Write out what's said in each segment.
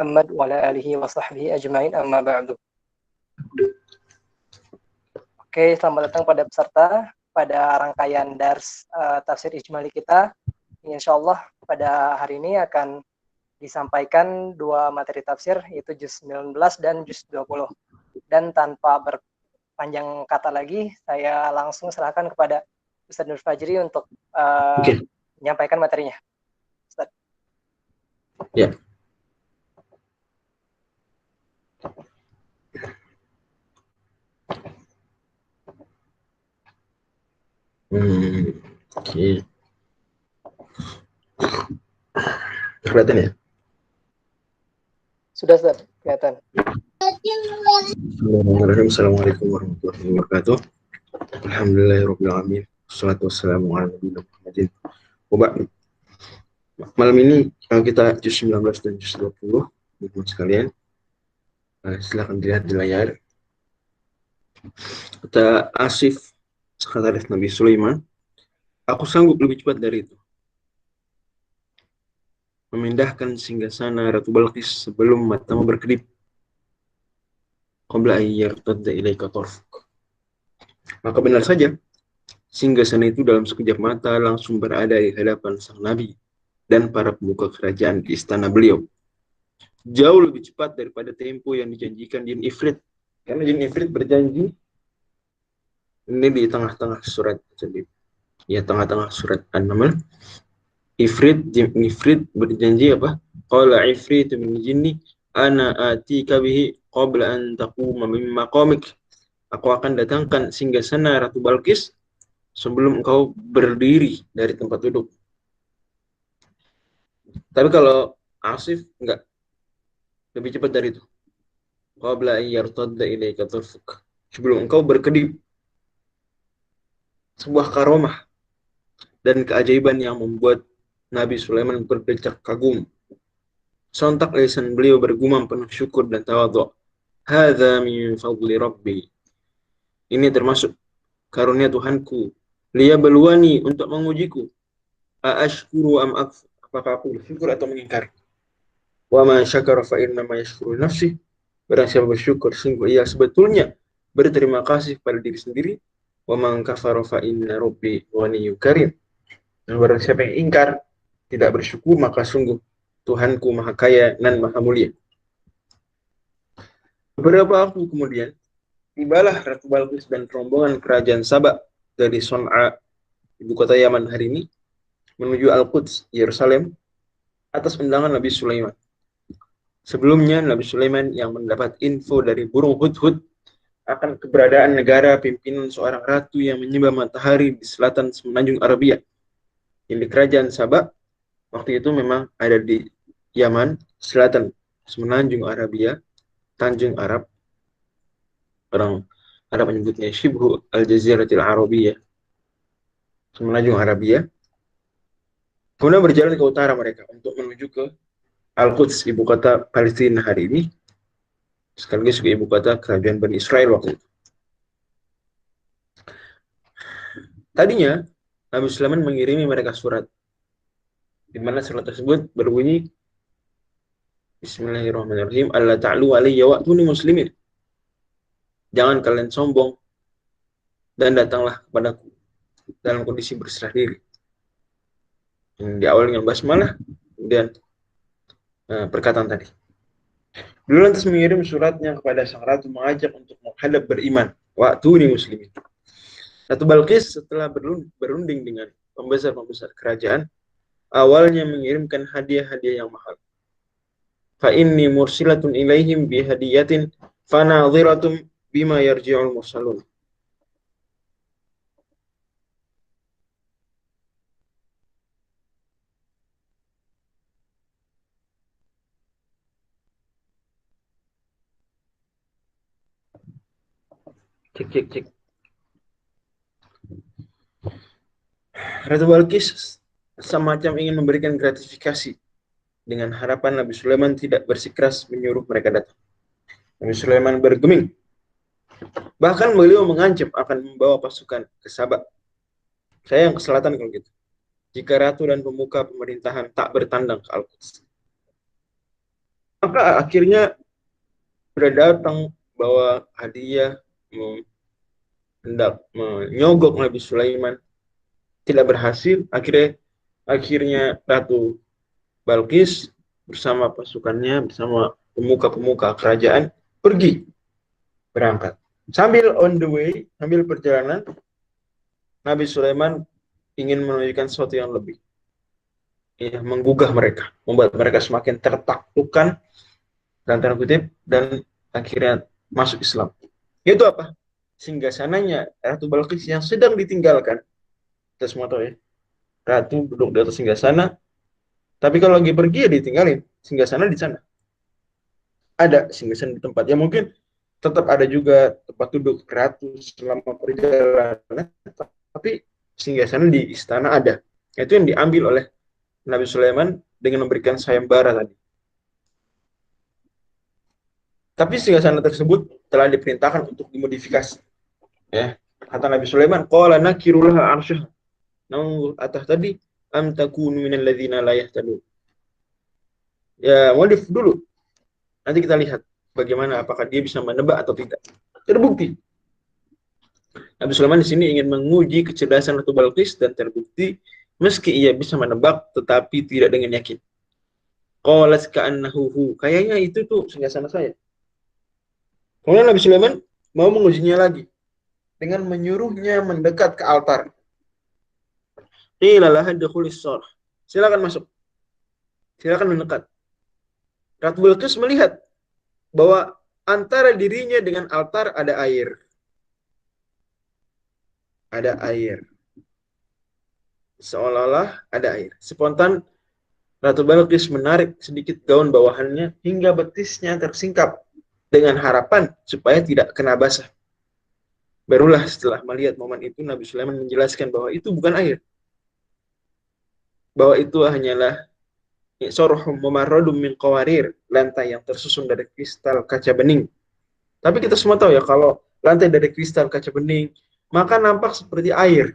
Muhammad wa ala alihi wa sahbihi ajmain amma ba'du. Oke, selamat datang pada peserta pada rangkaian dars tafsir ijmali kita. Insyaallah pada hari ini akan disampaikan dua materi tafsir, yaitu juz 19 dan juz 20. Dan tanpa berpanjang kata lagi, saya langsung serahkan kepada Ustaz Nur Fajri untuk menyampaikan materinya. Ustaz. Ya. Oke. Kelihatan ya? Sudah, Ustaz. Kelihatan. Bismillahirrahmanirrahim. Assalamualaikum warahmatullahi wabarakatuh. Alhamdulillahirabbil alamin. Wassalatu wassalamu ala nabiyina Muhammadin. Malam ini kita juz 19 dan juz 20, teman-teman sekalian. Silakan dilihat di layar. Kata Asif, sekretaris Nabi Sulaiman, aku sanggup lebih cepat dari itu. Memindahkan singgasana Ratu Balqis sebelum matamu berkedip. Qabla ayyartadda ilaika tarfuk. Maka benar saja, singgasana itu dalam sekejap mata langsung berada di hadapan sang Nabi dan para pemuka kerajaan di istana beliau. Jauh lebih cepat daripada tempo yang dijanjikan Jin Ifrit. Karena Jin Ifrit berjanji, ini di tengah-tengah surat, ya tengah-tengah surat An-Naml, Jin Ifrit berjanji apa? Qala Ifrit min jinni ana atika bihi qabla an taquma min maqamik. Aku akan datangkan singgasana Ratu Balqis sebelum engkau berdiri dari tempat duduk. Tapi kalau Asif enggak, lebih cepat dari itu. Qabla ayyartadda ilaika tarfuk. Sebelum engkau berkedip. Sebuah karomah dan keajaiban yang membuat Nabi Sulaiman berdecak kagum. Sontak lisan beliau bergumam penuh syukur dan tawadhu. Hadza min fadli rabbi. Ini termasuk karunia Tuhanku. Liyabluwani, untuk mengujiku. Aashkuru am akfur. Apakah aku bersyukur atau mengingkari? Wa ma syakara fa inna ma yashkuru nafsi. Barang siapa bersyukur, sungguh ia sebetulnya berterima kasih pada diri sendiri. Wa man kafara fa inna rabbi ghaniyyun karim. Dan barang siapa yang ingkar, tidak bersyukur, maka sungguh Tuhanku maha kaya dan maha mulia. Beberapa waktu kemudian, tibalah Ratu Balqis dan rombongan kerajaan Saba dari Son'a, ibu kota Yaman hari ini, menuju Al-Quds, Yerusalem, atas undangan Nabi Sulaiman. Sebelumnya, Nabi Sulaiman yang mendapat info dari burung hudhud akan keberadaan negara pimpinan seorang ratu yang menyembah matahari di selatan semenanjung Arabia. Yang di kerajaan Saba, waktu itu memang ada di Yaman, selatan semenanjung Arabia, Tanjung Arab. Orang Arab menyebutnya Shibhu Al-Jaziratil Arabiyah, semenanjung Arabia. Kemudian berjalan ke utara mereka untuk menuju ke Al-Quds, ibu kota Palestina hari ini, sekaligus juga ibu kota kerajaan Bani Israel waktu itu. Tadinya Nabi Sulaiman mengirimi mereka surat, di mana surat tersebut berbunyi, Bismillahirrahmanirrahim, Alla ta'lu alayya wa'tuni muslimin. Jangan kalian sombong dan datanglah kepadaku dalam kondisi berserah diri. Yang diawali dengan basmalah, kemudian perkataan tadi. Beliau lantas mengirim suratnya kepada sang ratu mengajak untuk menghadap beriman. Wa'tuni muslimin. Ratu Balqis setelah berunding dengan pembesar-pembesar kerajaan, awalnya mengirimkan hadiah-hadiah yang mahal. Fa inni mursilatun ilaihim bi hadiyatin fanadhiratum bima yarji'ul mursalun. Cek. Ratu Balqis semacam ingin memberikan gratifikasi dengan harapan Nabi Sulaiman tidak bersikeras menyuruh mereka datang. Nabi Sulaiman bergeming. Bahkan beliau mengancam akan membawa pasukan ke Saba. Saya yang ke selatan kalau gitu. Jika ratu dan pemuka pemerintahan tak bertandang ke Al-Quds. Maka akhirnya sudah datang bawa hadiah, hendak menyogok Nabi Sulaiman, tidak berhasil. Akhirnya Ratu Balkis bersama pasukannya, bersama pemuka-pemuka kerajaan pergi berangkat. Sambil on the way, sambil perjalanan, Nabi Sulaiman ingin menunjukkan sesuatu yang lebih, ya, menggugah mereka, membuat mereka semakin tertaklukkan dan tanda kutip, dan akhirnya masuk Islam. Itu apa? Singgasananya Ratu Balkis yang sedang ditinggalkan. Kita semua tahu ya, Ratu duduk di atas singgasana, tapi kalau lagi pergi ya ditinggalin. Singgasana di sana. Ada singgasana di tempat. Ya mungkin tetap ada juga tempat duduk Ratu selama perjalanan, tapi singgasana di istana ada. Itu yang diambil oleh Nabi Sulaiman dengan memberikan sayembara tadi. Tapi singgasana tersebut telah diperintahkan untuk dimodifikasi. Ya, kata Nabi Sulaiman, qala nakirulaha arsyah. Namun atas tadi am takunu minal ladzina la yahtadun. Ya, modif dulu. Nanti kita lihat bagaimana, apakah dia bisa menebak atau tidak. Terbukti. Nabi Sulaiman di sini ingin menguji kecerdasan Ratu Balqis, dan terbukti meski ia bisa menebak tetapi tidak dengan yakin. Qalat ka'annahu, kayaknya itu tuh singgasana saya. Kemudian Nabi Sulaiman mau mengujinya lagi dengan menyuruhnya mendekat ke altar. Qila laha dukhulis shalah. Silakan masuk. Silakan mendekat. Ratu Balqis melihat bahwa antara dirinya dengan altar ada air. Ada air. Seolah-olah ada air. Spontan Ratu Balqis menarik sedikit gaun bawahannya hingga betisnya tersingkap dengan harapan supaya tidak kena basah. Barulah setelah melihat momen itu Nabi Sulaiman menjelaskan bahwa itu bukan air. Bahwa itu hanyalah sorhum mumarradum min qawarir, lantai yang tersusun dari kristal kaca bening. Tapi kita semua tahu ya, kalau lantai dari kristal kaca bening, maka nampak seperti air.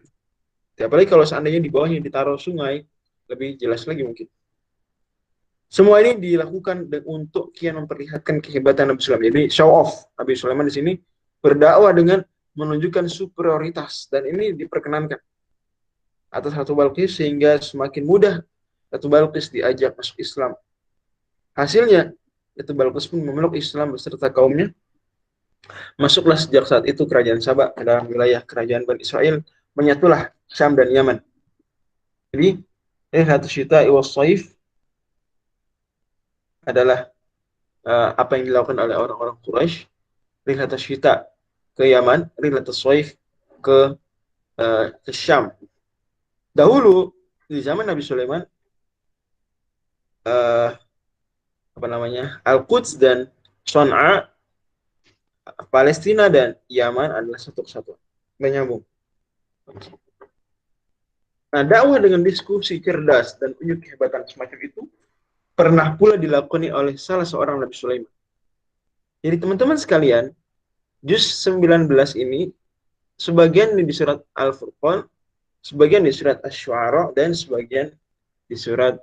Apalagi kalau seandainya di bawahnya ditaruh sungai, lebih jelas lagi mungkin. Semua ini dilakukan untuk kian memperlihatkan kehebatan Nabi Sulaiman. Jadi show off. Nabi Sulaiman di sini berdakwah dengan menunjukkan superioritas, dan ini diperkenankan atas Ratu Balqis sehingga semakin mudah Ratu Balqis diajak masuk Islam. Hasilnya Ratu Balqis pun memeluk Islam beserta kaumnya. Masuklah sejak saat itu kerajaan Saba ke dalam wilayah kerajaan Bani Israel, menyatulah Syam dan Yaman. Jadi Rihlatus Syita'i was Shaif adalah apa yang dilakukan oleh orang-orang Quraisy. Rihlatus Syita' ke Yaman, Rihlatus Shaif ke Syam. Dahulu di zaman Nabi Sulaiman, Al-Quds dan Son'a, Palestina dan Yaman adalah satu kesatuan, menyambung. Nah, dakwah dengan diskusi cerdas dan unjuk kehebatan semacam itu pernah pula dilakoni oleh salah seorang Nabi Sulaiman. Jadi teman-teman sekalian, juz 19 ini sebagian di surat Al-Furqan, sebagian di surat Asy-Syu'ara, dan sebagian di surat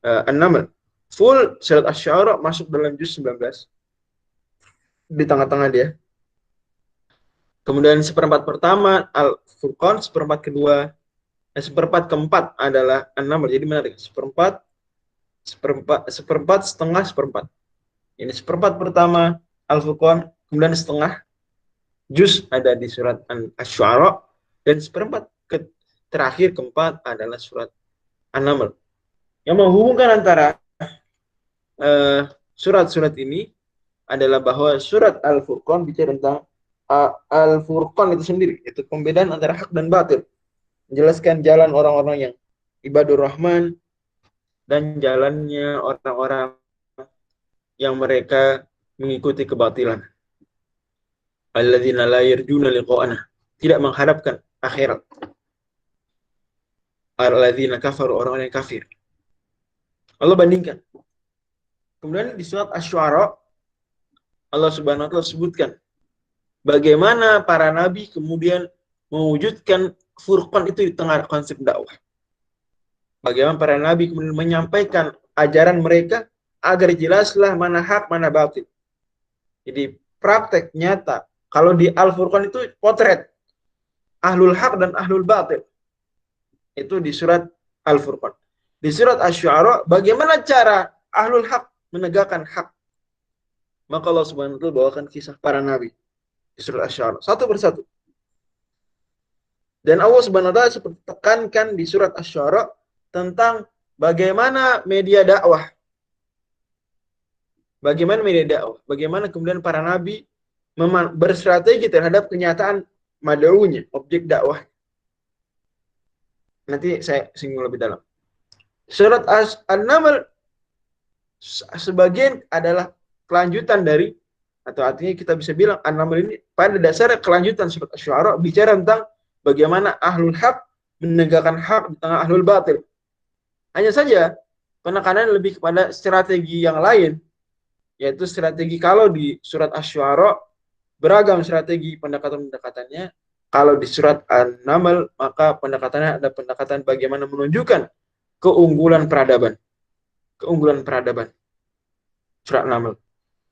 An-Naml. Full surat Asy-Syu'ara masuk dalam juz 19. Di tengah-tengah dia. Kemudian seperempat pertama Al-Furqan, seperempat kedua, seperempat keempat adalah An-Naml. Jadi menarik. Seperempat, setengah, seperempat. Ini seperempat pertama Al-Furqan, kemudian setengah juz ada di surat Asy-Syu'ara, dan seperempat terakhir keempat adalah surat An-Naml. Yang menghubungkan antara surat-surat ini adalah bahwa surat Al-Furqan bicara tentang Al-Furqan itu sendiri, yaitu pembedaan antara hak dan batil, menjelaskan jalan orang-orang yang ibadur rahman dan jalannya orang-orang yang mereka mengikuti kebatilan. Alladzina la yarjuna liqa'ana, tidak mengharapkan akhirat. Alladzina kafaru, orang-orang yang kafir. Allah bandingkan. Kemudian di surat Asy-Syu'ara Allah Subhanahu wa taala sebutkan bagaimana para nabi kemudian mewujudkan Furqan itu di tengah konsep dakwah. Bagaimana para nabi kemudian menyampaikan ajaran mereka agar jelaslah mana hak, mana batil. Jadi praktek nyata. Kalau di Al-Furqan itu potret ahlul hak dan ahlul batil. Itu di surat Al-Furqan. Di surat Asy-Syu'ara, bagaimana cara ahlul hak menegakkan hak? Maka Allah Subhanahu wa taala bawakan kisah para nabi di surat Asy-Syu'ara satu persatu. Dan Allah Subhanahu wa taala seperti tekankan di surat Asy-Syu'ara tentang bagaimana media dakwah. Bagaimana media dakwah? Bagaimana kemudian para nabi berstrategi terhadap kenyataan mad'unya, objek dakwah. Nanti saya singgung lebih dalam. Surat An-Naml sebagian adalah kelanjutan dari, atau artinya kita bisa bilang An-Naml ini pada dasarnya kelanjutan surat Asy-Syu'ara, bicara tentang bagaimana ahlul haq menegakkan hak di tengah ahlul batil. Hanya saja penekanan lebih kepada strategi yang lain, yaitu strategi kalau di surat Asy-Syu'ara beragam strategi pendekatan-pendekatannya. Kalau di surat An-Naml maka pendekatannya ada pendekatan bagaimana menunjukkan keunggulan peradaban. Keunggulan peradaban. Surat An-Naml.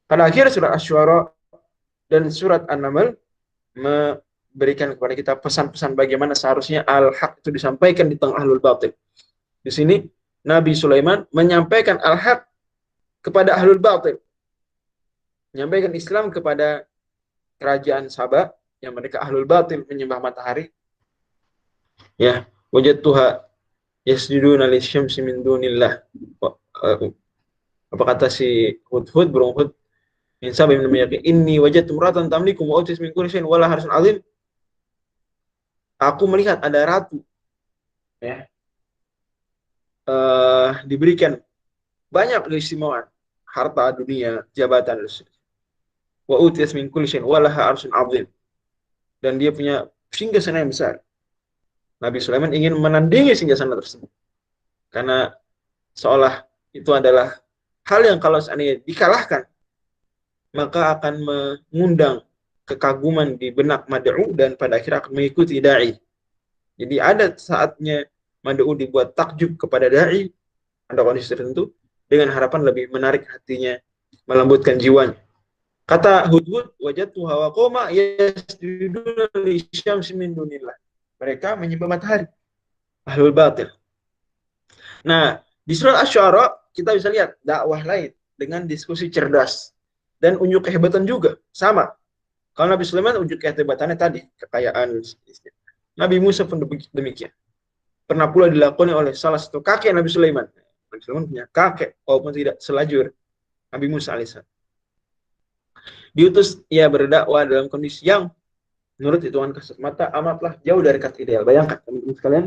Pada akhir surat Asy-Syu'ara dan surat An-Naml memberikan kepada kita pesan-pesan bagaimana seharusnya al-haq itu disampaikan di tengah ahlul batil. Di sini Nabi Sulaiman menyampaikan al-haq kepada ahlul batil. Menyampaikan Islam kepada kerajaan Sabah yang mereka ahlul batil, menyembah matahari. Ya, wajadtuha yasjuduna lisyamsi min dunillah. Apa kata si Hudhud, burung Hud, min Sabah min Yakin, inni wajadtu imra'atan tamlikum wa utis min kulli syai'in wa laha harsun 'azim. Aku melihat ada ratu, ya, diberikan banyak keistimewaan, harta dunia, jabatan, wa utis min kulli syai'in wa laha harsun 'azim. Dan dia punya singgasana yang besar. Nabi Sulaiman ingin menandingi singgasana tersebut. Karena seolah itu adalah hal yang kalau seandainya dikalahkan, maka akan mengundang kekaguman di benak mad'u dan pada akhirnya akan mengikuti da'i. Jadi ada saatnya mad'u dibuat takjub kepada da'i, ada kondisi tertentu, dengan harapan lebih menarik hatinya, melembutkan jiwanya. Kata Hudhud, wajadtuha wa qauma yasjuduna lisyamsi min dunillah. Mereka menyembah matahari. Ahlul batil. Nah, di surat Asy-Syu'ara kita bisa lihat dakwah lain dengan diskusi cerdas dan unjuk kehebatan juga sama. Kalau Nabi Sulaiman unjuk kehebatannya tadi, kekayaan. Nabi Musa pun demikian. Pernah pula dilakoni oleh salah satu kakek Nabi Sulaiman. Nabi Sulaiman punya kakek, walaupun tidak selajur Nabi Musa alaihissalam. Diutus ia berdakwah dalam kondisi yang menurut hitungan kasat mata amatlah jauh dari kata ideal. Bayangkan teman-teman sekalian,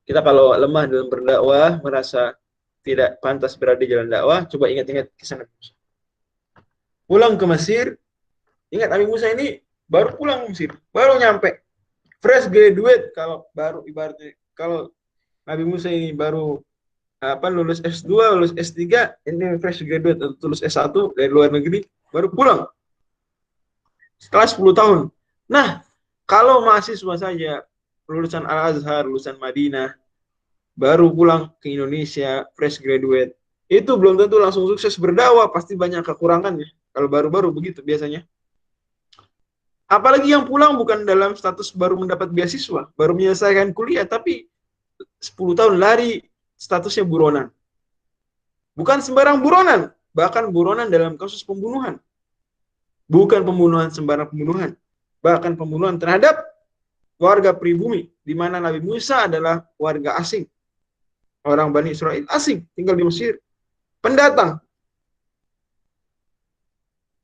kita kalau lemah dalam berdakwah, merasa tidak pantas berada di jalan dakwah, coba ingat-ingat kisah Nabi Musa. Pulang ke Mesir, ingat Nabi Musa ini baru pulang ke Mesir, baru nyampe, fresh graduate. Kalau baru ibaratnya, kalau Nabi Musa ini baru lulus S2, lulus S3, ini fresh graduate atau lulus S1 dari luar negeri, baru pulang setelah 10 tahun. Nah, kalau mahasiswa saja, lulusan Al-Azhar, lulusan Madinah, baru pulang ke Indonesia, fresh graduate, itu belum tentu langsung sukses berdakwah, pasti banyak kekurangannya. Kalau baru-baru begitu biasanya. Apalagi yang pulang bukan dalam status baru mendapat beasiswa, baru menyelesaikan kuliah, tapi 10 tahun lari statusnya buronan. Bukan sembarang buronan, bahkan buronan dalam kasus pembunuhan. Bukan pembunuhan sembarang pembunuhan, bahkan pembunuhan terhadap warga pribumi, di mana Nabi Musa adalah warga asing, orang Bani Israel asing, tinggal di Mesir, pendatang.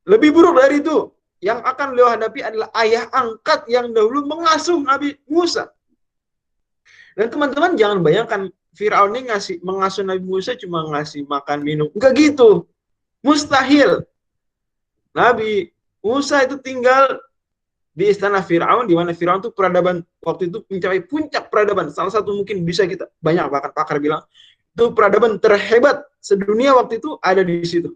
Lebih buruk dari itu, yang akan beliau hadapi adalah ayah angkat yang dahulu mengasuh Nabi Musa. Dan teman-teman jangan bayangkan Fir'aun ini mengasuh Nabi Musa cuma ngasih makan minum. Enggak gitu. Mustahil. Nabi Musa itu tinggal di istana Fir'aun, di mana Fir'aun itu peradaban waktu itu mencapai puncak peradaban. Salah satu mungkin bisa kita, banyak bahkan pakar bilang, itu peradaban terhebat sedunia waktu itu ada di situ.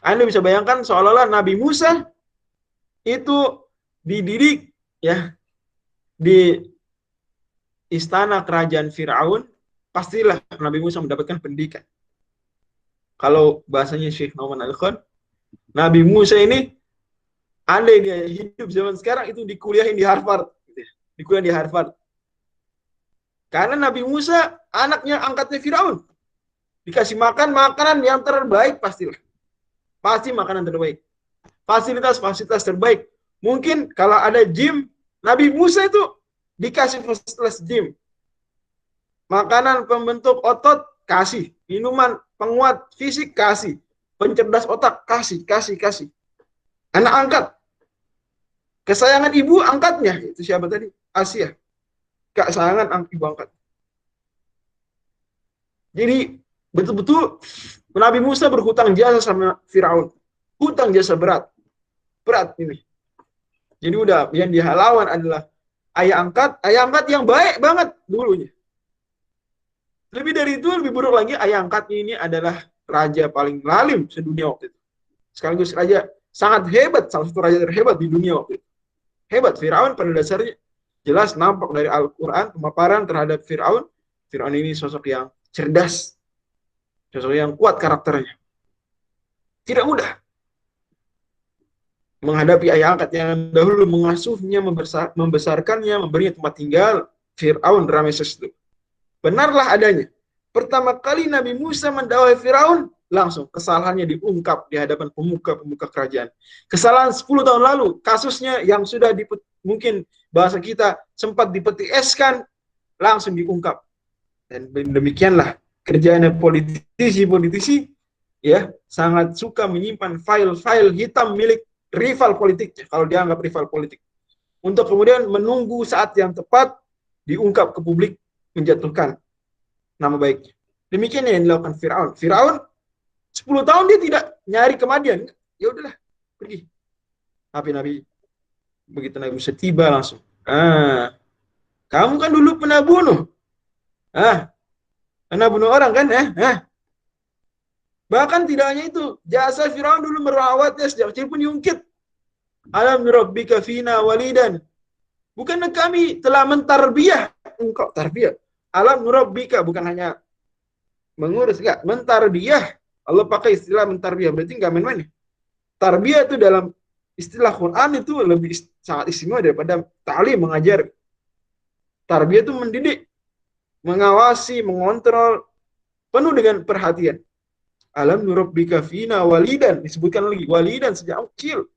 Anda bisa bayangkan seolah-olah Nabi Musa itu dididik ya di istana kerajaan Fir'aun, pastilah Nabi Musa mendapatkan pendidikan. Kalau bahasanya Syekh Nauman Al-Khan, Nabi Musa ini andai dia hidup zaman sekarang itu dikuliahin di Harvard, gitu ya. Dikuliahin di Harvard. Karena Nabi Musa anaknya angkatnya Firaun. Dikasih makan makanan yang terbaik pastilah. Pasti makanan terbaik. Fasilitas terbaik. Mungkin kalau ada gym, Nabi Musa itu dikasih fasilitas gym. Makanan pembentuk otot, kasih. Minuman penguat fisik, kasih. Pencerdas otak, kasih. Anak angkat. Kesayangan ibu angkatnya. Itu siapa tadi? Asia. Kesayangan ibu angkat. Jadi betul-betul Nabi Musa berhutang jasa sama Firaun. Hutang jasa berat. Berat ini. Jadi udah yang dia lawan adalah ayah angkat yang baik banget dulunya. Lebih dari itu, lebih buruk lagi, ayah angkatnya ini adalah raja paling lalim sedunia waktu itu. Sekaligus raja sangat hebat, salah satu raja terhebat di dunia waktu itu. Hebat, Firaun pada dasarnya jelas nampak dari Al-Quran, pemaparan terhadap Firaun. Firaun ini sosok yang cerdas, sosok yang kuat karakternya. Tidak mudah menghadapi ayah angkat yang dahulu mengasuhnya, membesarkannya, memberinya tempat tinggal, Firaun Rameses itu. Benarlah adanya. Pertama kali Nabi Musa mendakwai Firaun, langsung kesalahannya diungkap di hadapan pemuka-pemuka kerajaan. Kesalahan 10 tahun lalu, kasusnya yang sudah mungkin bahasa kita sempat dipeti eskan, langsung diungkap. Dan demikianlah kerjanya politisi ya, sangat suka menyimpan file-file hitam milik rival politiknya, kalau dianggap rival politik. Untuk kemudian menunggu saat yang tepat diungkap ke publik, menjatuhkan nama baiknya. Demikian yang dilakukan Firaun. Firaun 10 tahun dia tidak nyari kematian. Ya udahlah, pergi. Tapi begitu Nabi Musa tiba langsung. Kamu kan dulu pernah bunuh. Pernah bunuh orang kan? Bahkan tidak hanya itu, jasa Firaun dulu merawatnya sejak kecil pun diungkit. Alam nurabbika fina walidan. Bukankah kami telah mentarbiyah engkau? Tarbiyah. Alam nurabbika bukan hanya mengurus, enggak, mentarbiyah. Allah pakai istilah mentarbiyah, berarti enggak main-main. Tarbiyah itu dalam istilah Quran itu lebih sangat istimewa daripada ta'lim, mengajar. Tarbiyah itu mendidik, mengawasi, mengontrol, penuh dengan perhatian. Alam nurabbika fina walidan, disebutkan lagi walidan sejak kecil.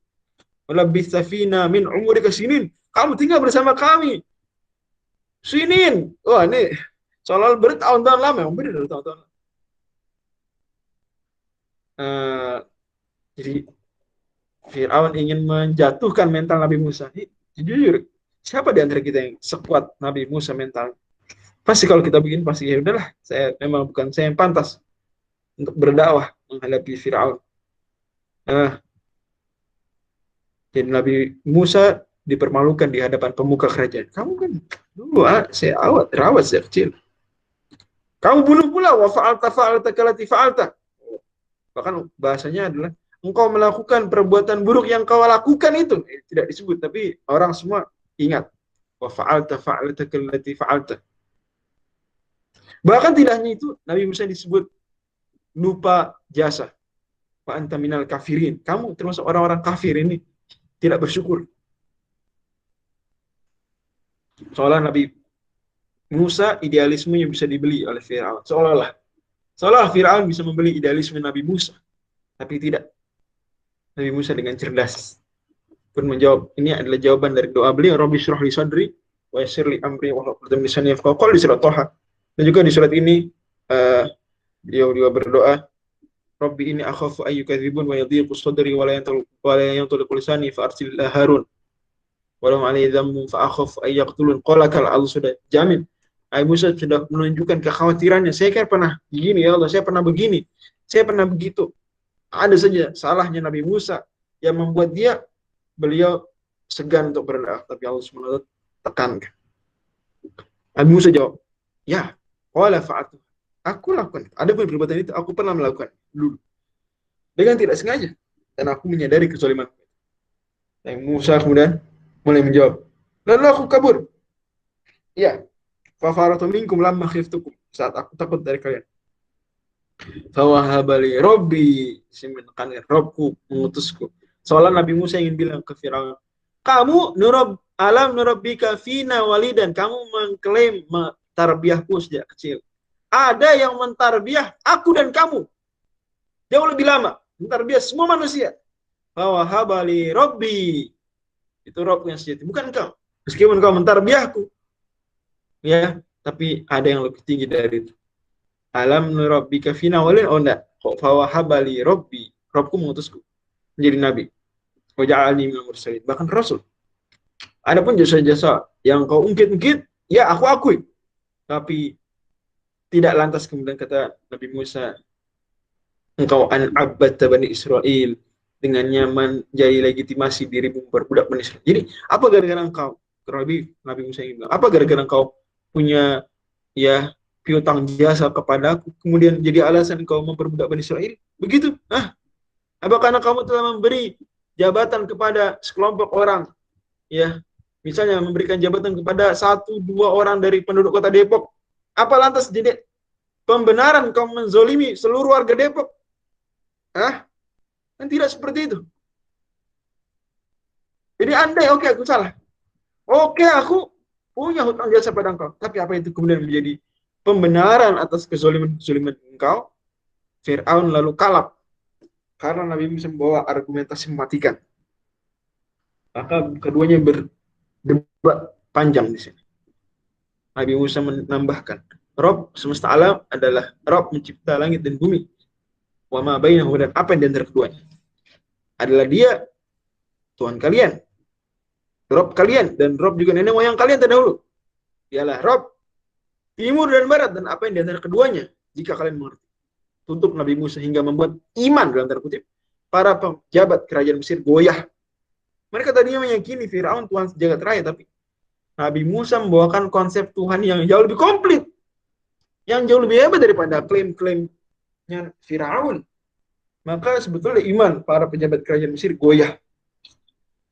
Walabitha fina min umurika sinin. Kamu tinggal bersama kami. Sinin. Wah, ini soal bertahun-tahun lama, yang benar bertahun-tahun. Jadi Firaun ingin menjatuhkan mental Nabi Musa. Jujur, siapa di antara kita yang sekuat Nabi Musa mental? Pasti kalau kita begini pasti ya udahlah, memang bukan saya yang pantas untuk berdakwah menghadapi Firaun. Jadi Nabi Musa dipermalukan di hadapan pemuka kerajaan. Kamu kan dulu saya rawat sejak kecil. Kamu bunuh pula wa fa'alta kalati fa'alta. Bahkan bahasanya adalah engkau melakukan perbuatan buruk yang kau lakukan itu. Tidak disebut, tapi orang semua ingat. Wa fa'alta kalati fa'alta. Bahkan tidak hanya itu, Nabi Musa disebut lupa jasa. Wa anta minal kafirin. Kamu termasuk orang-orang kafir ini. Tidak bersyukur. Seolah Nabi Musa idealismenya bisa dibeli oleh Firaun. Seolah Firaun bisa membeli idealisme Nabi Musa. Tapi tidak. Nabi Musa dengan cerdas pun menjawab. Ini adalah jawaban dari doa beliau. Rabbi syrah li sadri wa yassir li amri wa hlul 'uqdatam min lisani yafqahu qawli di surat Thaha. Dan juga di surat ini beliau juga berdoa, Rabbi ini akhafu ayyukadzibun wa yadhiqu sadri wa la yanṭaliqu lisani fa arsil ila Harun. Walau alaihi dhammu fa akhafu ay yaqtulun. Qala kal Allah sudah jamin. Nabi Musa sudah menunjukkan kekhawatirannya. Saya kan pernah begini ya Allah, saya pernah begini. Saya pernah begitu. Ada saja salahnya Nabi Musa yang membuat beliau segan untuk berdakwah, tapi Allah SWT tekankan. Nabi Musa jawab, ya, qala fa'atu. Aku lakukan. Ada pun perbuatan itu aku pernah melakukan dulu. Dengan tidak sengaja. Dan aku menyadari kezaliman. Nabi Musa kemudian mulai menjawab. Lalu aku kabur. Ya. Fa faratu minkum lamma khiftukum. Saat aku takut dari kalian. Fawahabali Robbi, menekan Robku mengutusku. Seolah Nabi Musa ingin bilang ke Firaun, kamu nurabbika fina walidan, kamu mengklaim tarbiyahku sejak kecil. Ada yang mentarbiah aku dan kamu jauh lebih lama, mentarbiah semua manusia. Fawahabali Robbi, itu Rob yang sejati, bukan engkau. Meskipun kau mentarbiahku, ya, tapi ada yang lebih tinggi dari itu. Alam nurabbika fina walin, oh enggak, kok fawahabali Robbi, Robku mengutusku menjadi nabi, waja'alni minal mursalin, bahkan rasul. Adapun jasa-jasa yang kau ungkit-ungkit, ya aku akui, tapi tidak lantas kemudian kata Nabi Musa, engkau abad Bani Israel, dengannya menjadi legitimasi dirimu berbudak Bani Israel. Jadi apa gara-gara engkau, Nabi Musa ingin bilang, apa gara-gara engkau punya ya piutang jasa kepada aku, kemudian jadi alasan kau memperbudak Bani Israel? Begitu? Apa karena kamu telah memberi jabatan kepada sekelompok orang, ya, misalnya memberikan jabatan kepada 1-2 orang dari penduduk kota Depok, apa lantas jadi pembenaran kau menzolimi seluruh warga Depok? Kan tidak seperti itu. Jadi andai aku salah, aku punya hutang jasa pada engkau, tapi apa itu kemudian menjadi pembenaran atas kezoliman engkau? Fir'aun lalu kalap karena Nabi Musa membawa argumentasi mematikan. Maka keduanya berdebat panjang di sini. Nabi Musa menambahkan, Rob semesta alam adalah Rob mencipta langit dan bumi. Wa ma bainahu, dan apa yang di antara keduanya adalah Dia Tuhan kalian, Rob kalian, dan Rob juga nenek moyang kalian terdahulu. Dialah Rob timur dan barat, dan apa yang di antara keduanya jika kalian mengerti. Tutup Nabi Musa hingga membuat iman dalam tanda kutip para pejabat kerajaan Mesir goyah. Mereka tadinya meyakini Firaun Tuhan sejagat raya, tapi Nabi Musa membawakan konsep Tuhan yang jauh lebih komplit, yang jauh lebih hebat daripada klaim-klaimnya Firaun. Maka sebetulnya iman para pejabat kerajaan Mesir goyah.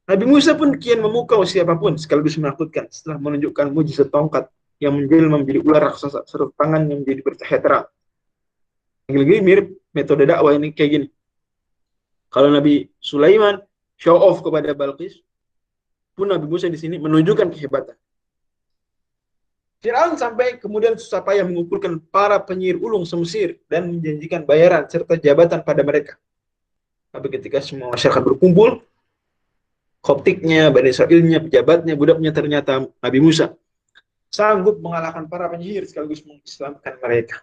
Nabi Musa pun kian memukau siapapun sekaligus menakutkan setelah menunjukkan mujizat tongkat yang menjelma menjadi ular raksasa serta tangan yang menjadi bercahaya terang. Lagi-lagi mirip metode dakwah ini kayak gini. Kalau Nabi Sulaiman show off kepada Balqis, pun Nabi Musa di sini menunjukkan kehebatan. Firaun sampai kemudian susah payah mengumpulkan para penyihir ulung semesir dan menjanjikan bayaran serta jabatan pada mereka. Tapi ketika semua masyarakat berkumpul, Koptiknya, Bani Israilnya, pejabatnya, budaknya, ternyata Nabi Musa sanggup mengalahkan para penyihir sekaligus mengislamkan mereka.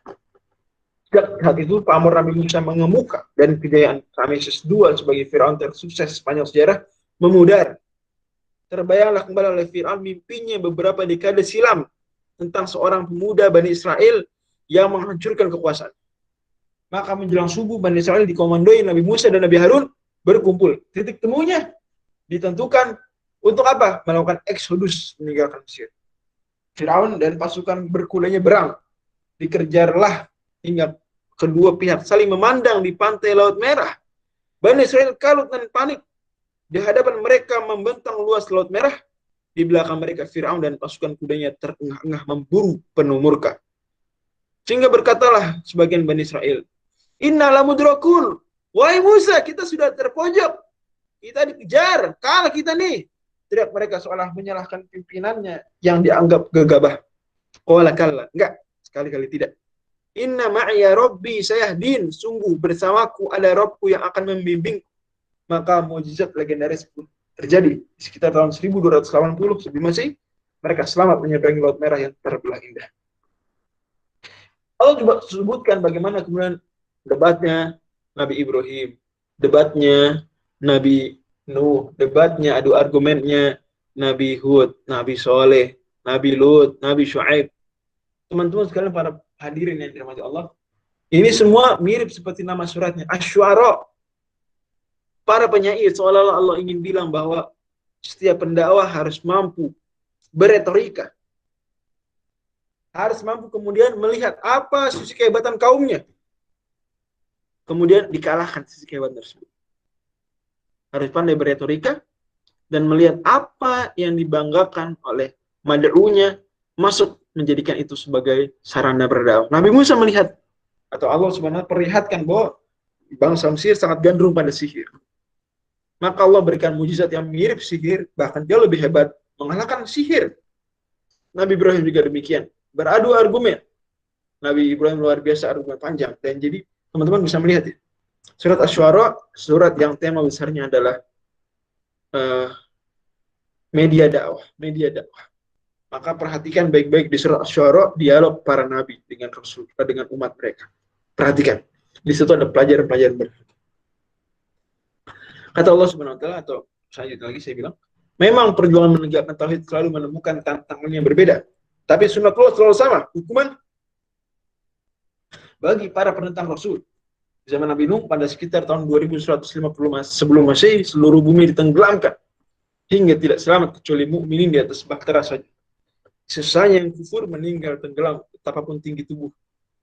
Saat itu pamor Nabi Musa mengemuka dan kejayaan Ramses II sebagai Firaun tersukses sepanjang sejarah memudar. Terbayanglah kembali oleh Firaun mimpinya beberapa dekade silam tentang seorang pemuda Bani Israel yang menghancurkan kekuasaan. Maka menjelang subuh Bani Israel dikomandoi Nabi Musa dan Nabi Harun berkumpul. Titik temunya ditentukan untuk apa? Melakukan eksodus meninggalkan Mesir. Firaun dan pasukan berkulanya berang. Dikejarlah hingga kedua pihak saling memandang di pantai Laut Merah. Bani Israel kalut dan panik. Di hadapan mereka membentang luas Laut Merah. Di belakang mereka Firaun dan pasukan kudanya terengah-engah memburu penuh murka. Sehingga berkatalah sebagian Bani Israel, Inna lamudrakun. Wahai Musa, kita sudah terpojok. Kita dikejar, kalah kita nih. Teriak mereka seolah menyalahkan pimpinannya yang dianggap gegabah. Qala kalla, enggak, sekali-kali tidak. Inna ma'iya rabbi sayahdin, sungguh bersamaku ada Rabbku yang akan membimbing. Maka mukjizat legendaris pun terjadi di sekitar tahun 1280 sebelum Masehi. Mereka selamat menyeberangi Laut Merah yang terbelah indah. Allah coba sebutkan bagaimana kemudian debatnya Nabi Ibrahim, debatnya Nabi Nuh, debatnya, adu argumennya Nabi Hud, Nabi Soleh, Nabi Lut, Nabi Shu'aib. Teman-teman sekalian para hadirin yang dirahmati Allah, ini semua mirip seperti nama suratnya, Asy-Syu'ara. Para penyair seolah-olah Allah ingin bilang bahwa setiap pendakwah harus mampu beretorika. Harus mampu kemudian melihat apa sisi kehebatan kaumnya. Kemudian dikalahkan sisi kehebatan tersebut. Harus pandai beretorika dan melihat apa yang dibanggakan oleh mad'unya, masuk menjadikan itu sebagai sarana berdakwah. Nabi Musa melihat atau Allah Subhanahu wa taala perlihatkan bahwa bangsa Mesir sangat gandrung pada sihir. Maka Allah berikan mujizat yang mirip sihir, bahkan jauh lebih hebat, mengalahkan sihir. Nabi Ibrahim juga demikian, beradu argumen. Nabi Ibrahim luar biasa argumen panjang. Dan jadi teman-teman bisa melihat ya, surat Asy-Syu'ara, surat yang tema besarnya adalah media dakwah. Maka perhatikan baik-baik di surat Asy-Syu'ara, dialog para nabi dengan Rasul, dengan umat mereka. Perhatikan, di situ ada pelajaran-pelajaran berharga. Kata Allah Subhanahu wa taala, atau selanjutnya lagi saya bilang, memang perjuangan menegakkan tauhid selalu menemukan tantangan yang berbeda. Tapi sunnatullah selalu sama, hukuman bagi para penentang Rasul. Di zaman Nabi Nuh pada sekitar tahun 2150 sebelum Masehi, seluruh bumi ditenggelamkan hingga tidak selamat kecuali mukminin di atas bahtera saja. Sisanya yang kufur meninggal tenggelam betapapun tinggi tubuh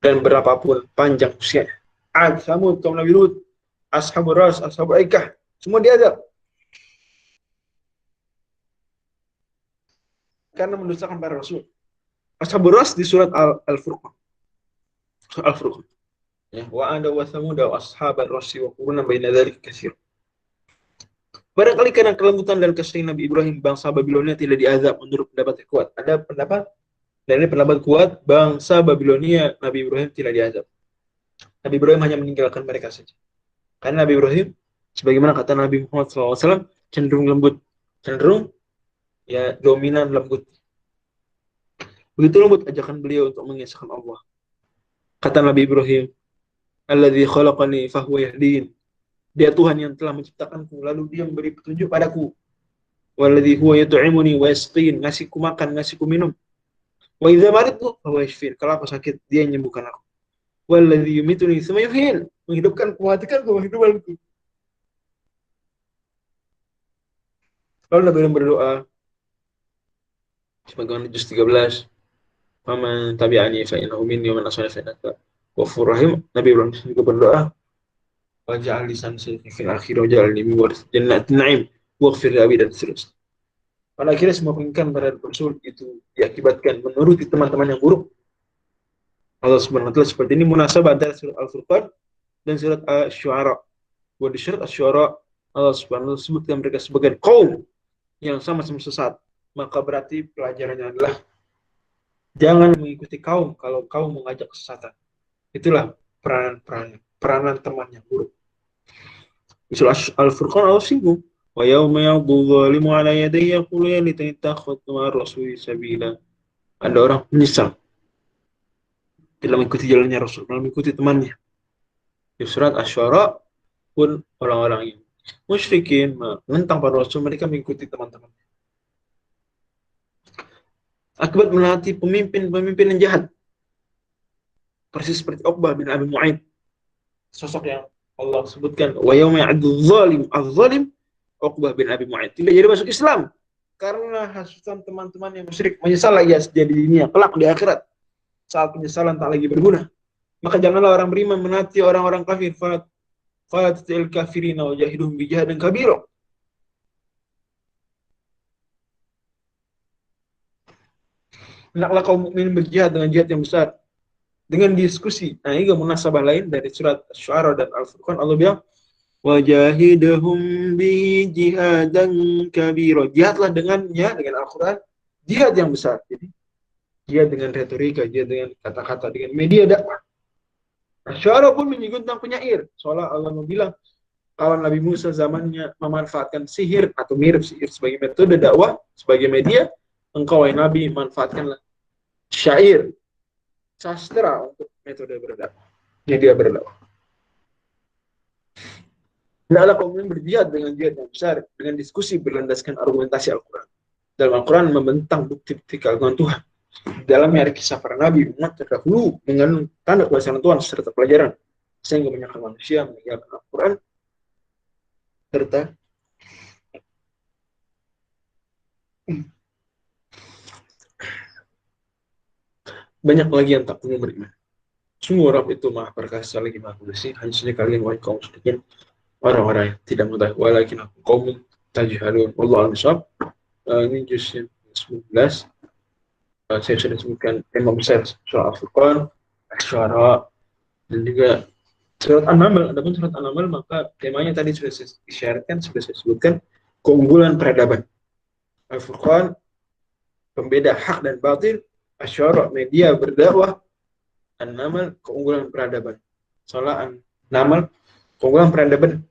dan berapapun panjang usianya. Ad, Samud, kaum Nabi Lut, Ashabul Ras, Ashabul Aikah, semua diadab karena mendustakan para Rasul. Ashabul Ras di surat Al-Furqan. Al-Furqan. Ya, wa ada wa Samud wa ashabar rasi wa quruna baina dzalika katsir. Barangkali karena kelembutan dan kasih Nabi Ibrahim, bangsa Babilonia tidak diazab menurut pendapat yang kuat. Ada pendapat, dan ini pendapat kuat, bangsa Babilonia Nabi Ibrahim tidak diazab. Nabi Ibrahim hanya meninggalkan mereka saja. Karena Nabi Ibrahim, sebagaimana kata Nabi Muhammad SAW, cenderung lembut, cenderung ya dominan lembut. Begitu lembut ajakan beliau untuk mengisahkan Allah. Kata Nabi Ibrahim, alladzi khalaqani fahuwa yahdin. Dia Tuhan yang telah menciptakanku, lalu dia memberi petunjuk padaku. Walladzi huwa yut'imuni wa yasqin, ngasihku makan, ngasihku minum. Wa idza maridtu fahuwa yashfin. Kalau aku sakit, dia yang menyembuhkan aku. Walladzi yumituni tsumma yuhyin, menghidupkanku, mematikanku, menghidupkanku. Lalu Nabi Ibrahim berdoa sebagaimana juz 13, "Faman tabi'ani fa innahu minni wa man asani fa innaka ghafurur rahim." Nabi Ibrahim juga berdoa, waj'al lisan sidqin fil akhir waj'alni min warith jannatin na'im waghfir li abi, dan seterusnya. Pada akhirnya semua pengingkaran pada Rasul itu diakibatkan menuruti teman-teman yang buruk. Allah Subhanahu wa taala seperti ini munasabah antara surat Al-Furqan dan surat Asy-Syu'ara. Di surat Asy-Syu'ara Allah Subhanahu wa taala sebutkan mereka sebagai kaum yang sama-sama sesat. Maka berarti pelajarannya adalah jangan mengikuti kaum kalau kaum mengajak kesesatan. Itulah peranan teman yang buruk. Di surah Al-Furqan Allah singgung, wa yauma ya'dhu dhalimu 'ala yadayhi yaqulu ya laitani ittakhadhtu ma'a rasuli sabila. Ada orang menyesal tidak mengikuti jalannya Rasul, malah mengikuti temannya. Di surat Asy-Syu'ara pun orang-orang yang musyrikin menentang para Rasul, mereka mengikuti teman-teman. Akibat menaati pemimpin yang jahat. Persis seperti Uqbah bin Abi Mu'aid, sosok yang Allah sebutkan, wa yauma ya'dhu az-zalim Uqbah bin Abi Mu'aid tidak jadi masuk Islam karena hasutan teman-teman yang musyrik, menyesal lagi jadi di dunia, kelak di akhirat saat penyesalan tak lagi berguna. Maka janganlah orang beriman menaati orang-orang kafir. Falatil kafirina wa jahidhum bi jihadin kabira. Hendaklah kaum mukminin berjihad dengan jihad yang besar, dengan diskusi. Nah, ini munasabah lain dari surat Asy-Syu'ara dan Al-Furqan. Allah bilang, wajahidhum bi jihadan kabira. Jihadlah dengannya, dengan Al-Quran, jihad yang besar. Jadi jihad dengan retorika, jihad dengan kata-kata, dengan media dakwah. Asy-Syu'ara pun menyinggung tentang penyair. Soalnya Allah bilang, kalau Nabi Musa zamannya memanfaatkan sihir atau mirip sihir sebagai metode dakwah, sebagai media, engkau wahai Nabi manfaatkanlah syair, sastra untuk metode berdakwah. Media berdakwah. Hendaklah kaum mukminin berjihad dengan jihad yang besar, dengan diskusi berlandaskan argumentasi Al-Quran. Dalam Al-Quran membentang bukti-bukti keagungan Tuhan. Dalamnya ada kisah para nabi umat terdahulu mengandung tanda kuasa Tuhan serta pelajaran, sehingga banyak manusia meninggalkan Al-Quran serta banyak lagi yang tak punya beriman. Semua Rabb itu maha perkasa lagi maha bersih. Hanya saja kalian wahai kaum musyrikin, orang-orang yang tidak mengetahui, walakin aku kaum tajhalun. Wallahu a'lam. Ini juz 19. Saya sudah sebutkan tema besar surah Al-Furqan, Asy-Syu'ara, dan juga surat An-Naml. Adapun surat An-Naml maka temanya tadi sudah saya isyaratkan, sudah saya sebutkan, keunggulan peradaban. Al-Furqan, pembeda hak dan batil. Asyara, media berdakwah. An-Naml, keunggulan peradaban. Soalnya An-Naml, keunggulan peradaban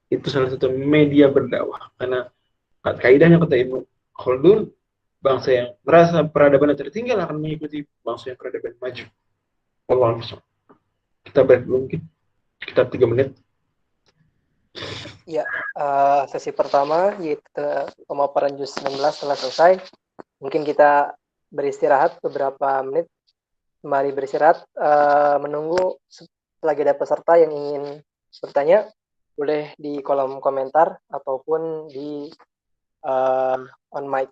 itu salah satu media berdakwah, karena kaidahnya kata Ibnu Khaldun, bangsa yang merasa peradaban tertinggal akan mengikuti bangsa yang peradaban maju. Allah SWT. Kita break dulu mungkin sekitar 3 menit. Ya, sesi pertama yaitu pemaparan juz 19 telah selesai. Mungkin kita beristirahat beberapa menit, kembali beristirahat, menunggu selagi ada peserta yang ingin bertanya, boleh di kolom komentar ataupun di on mic.